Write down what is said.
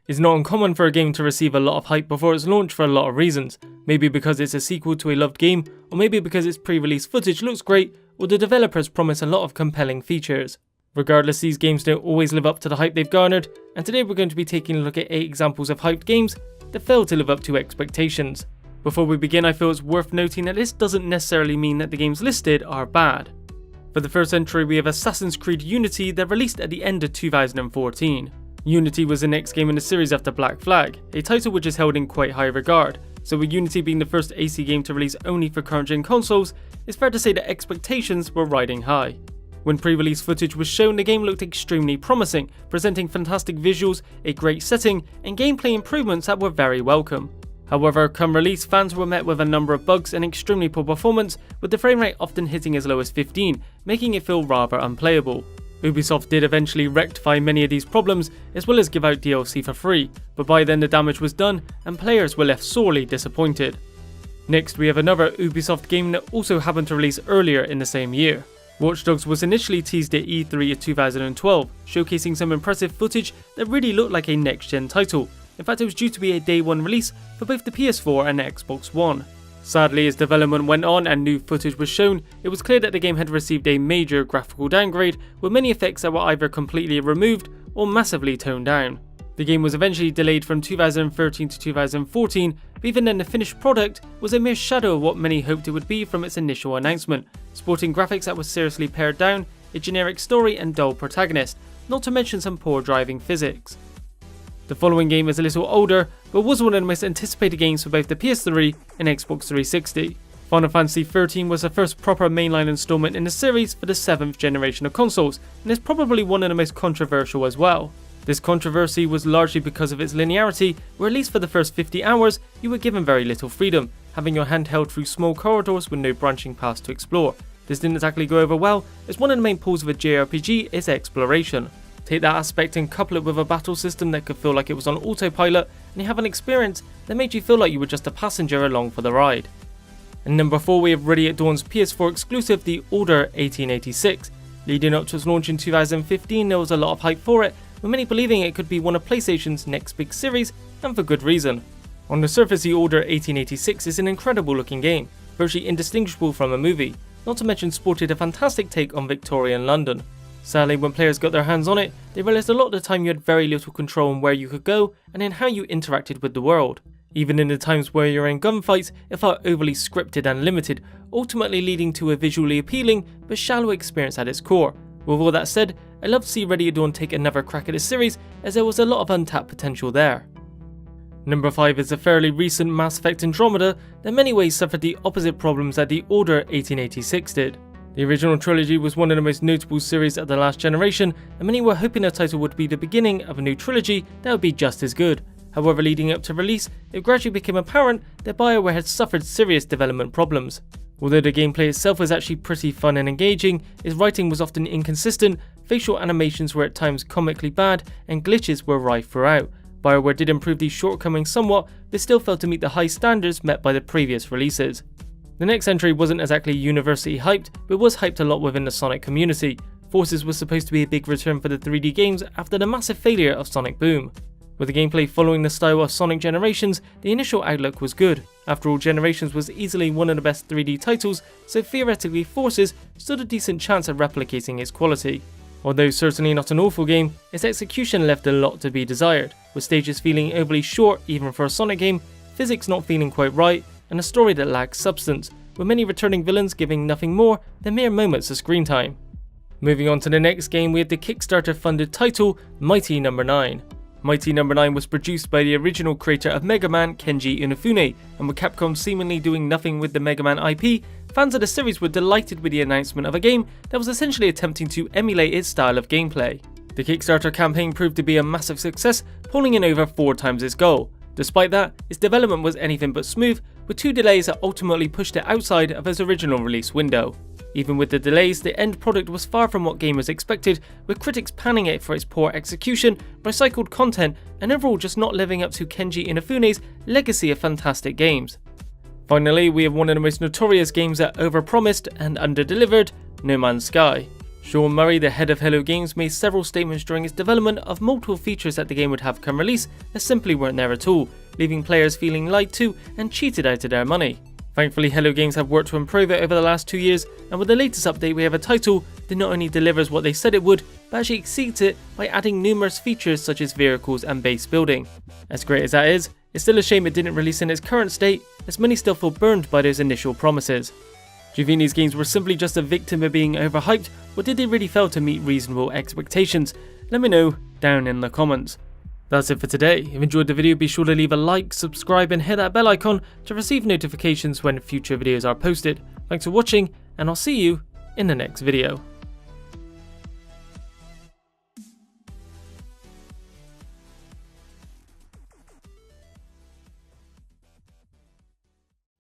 It's not uncommon for a game to receive a lot of hype before its launch for a lot of reasons, maybe because it's a sequel to a loved game, or maybe because its pre-release footage looks great, or the developers promise a lot of compelling features. Regardless, these games don't always live up to the hype they've garnered, and today we're going to be taking a look at 8 examples of hyped games that failed to live up to expectations. Before we begin, I feel it's worth noting that this doesn't necessarily mean that the games listed are bad. For the first entry, we have Assassin's Creed Unity that released at the end of 2014. Unity was the next game in the series after Black Flag, a title which is held in quite high regard, so with Unity being the first AC game to release only for current-gen consoles, it's fair to say that expectations were riding high. When pre-release footage was shown, the game looked extremely promising, presenting fantastic visuals, a great setting, and gameplay improvements that were very welcome. However, come release, fans were met with a number of bugs and extremely poor performance, with the frame rate often hitting as low as 15, making it feel rather unplayable. Ubisoft did eventually rectify many of these problems, as well as give out DLC for free, but by then the damage was done and players were left sorely disappointed. Next, we have another Ubisoft game that also happened to release earlier in the same year. Watch Dogs was initially teased at E3 of 2012, showcasing some impressive footage that really looked like a next-gen title. In fact, it was due to be a day one release for both the PS4 and Xbox One. Sadly, as development went on and new footage was shown, it was clear that the game had received a major graphical downgrade, with many effects that were either completely removed or massively toned down. The game was eventually delayed from 2013 to 2014, but even then the finished product was a mere shadow of what many hoped it would be from its initial announcement, sporting graphics that were seriously pared down, a generic story and dull protagonist, not to mention some poor driving physics. The following game is a little older, but was one of the most anticipated games for both the PS3 and Xbox 360. Final Fantasy XIII was the first proper mainline installment in the series for the 7th generation of consoles, and is probably one of the most controversial as well. This controversy was largely because of its linearity, where at least for the first 50 hours, you were given very little freedom, having your hand held through small corridors with no branching paths to explore. This didn't exactly go over well, as one of the main pulls of a JRPG is exploration. Take that aspect and couple it with a battle system that could feel like it was on autopilot, and you have an experience that made you feel like you were just a passenger along for the ride. And number 4, we have Ready at Dawn's PS4 exclusive, The Order 1886. Leading up to its launch in 2015, there was a lot of hype for it, with many believing it could be one of PlayStation's next big series, and for good reason. On the surface, The Order 1886 is an incredible looking game, virtually indistinguishable from a movie, not to mention sported a fantastic take on Victorian London. Sadly, when players got their hands on it, they realised a lot of the time you had very little control on where you could go and in how you interacted with the world. Even in the times where you're in gunfights, it felt overly scripted and limited, ultimately leading to a visually appealing but shallow experience at its core. With all that said, I'd love to see Ready at Dawn take another crack at the series, as there was a lot of untapped potential there. Number 5 is a fairly recent Mass Effect Andromeda that in many ways suffered the opposite problems that The Order 1886 did. The original trilogy was one of the most notable series of the last generation, and many were hoping the title would be the beginning of a new trilogy that would be just as good. However, leading up to release, it gradually became apparent that BioWare had suffered serious development problems. Although the gameplay itself was actually pretty fun and engaging, its writing was often inconsistent, facial animations were at times comically bad, and glitches were rife throughout. BioWare did improve these shortcomings somewhat, but still failed to meet the high standards met by the previous releases. The next entry wasn't exactly universally hyped, but was hyped a lot within the Sonic community. Forces was supposed to be a big return for the 3D games after the massive failure of Sonic Boom. With the gameplay following the style of Sonic Generations, the initial outlook was good. After all, Generations was easily one of the best 3D titles, so theoretically Forces stood a decent chance at replicating its quality. Although certainly not an awful game, its execution left a lot to be desired, with stages feeling overly short even for a Sonic game, physics not feeling quite right, and a story that lacks substance, with many returning villains giving nothing more than mere moments of screen time. Moving on to the next game, we have the Kickstarter funded title Mighty No. 9. Mighty No. 9 was produced by the original creator of Mega Man, Kenji Inafune, and with Capcom seemingly doing nothing with the Mega Man IP, fans of the series were delighted with the announcement of a game that was essentially attempting to emulate its style of gameplay. The Kickstarter campaign proved to be a massive success, pulling in over 4 times its goal. Despite that, its development was anything but smooth, with 2 delays that ultimately pushed it outside of its original release window. Even with the delays, the end product was far from what gamers expected, with critics panning it for its poor execution, recycled content, and overall just not living up to Kenji Inafune's legacy of fantastic games. Finally, we have one of the most notorious games that overpromised and underdelivered, No Man's Sky. Sean Murray, the head of Hello Games, made several statements during its development of multiple features that the game would have come release that simply weren't there at all, leaving players feeling lied to and cheated out of their money. Thankfully, Hello Games have worked to improve it over the last 2 years, and with the latest update we have a title that not only delivers what they said it would, but actually exceeds it by adding numerous features such as vehicles and base building. As great as that is, it's still a shame it didn't release in its current state, as many still feel burned by those initial promises. Do you think these games were simply just a victim of being overhyped, or did they really fail to meet reasonable expectations? Let me know down in the comments. That's it for today. If you enjoyed the video, be sure to leave a like, subscribe and hit that bell icon to receive notifications when future videos are posted. Thanks for watching, and I'll see you in the next video.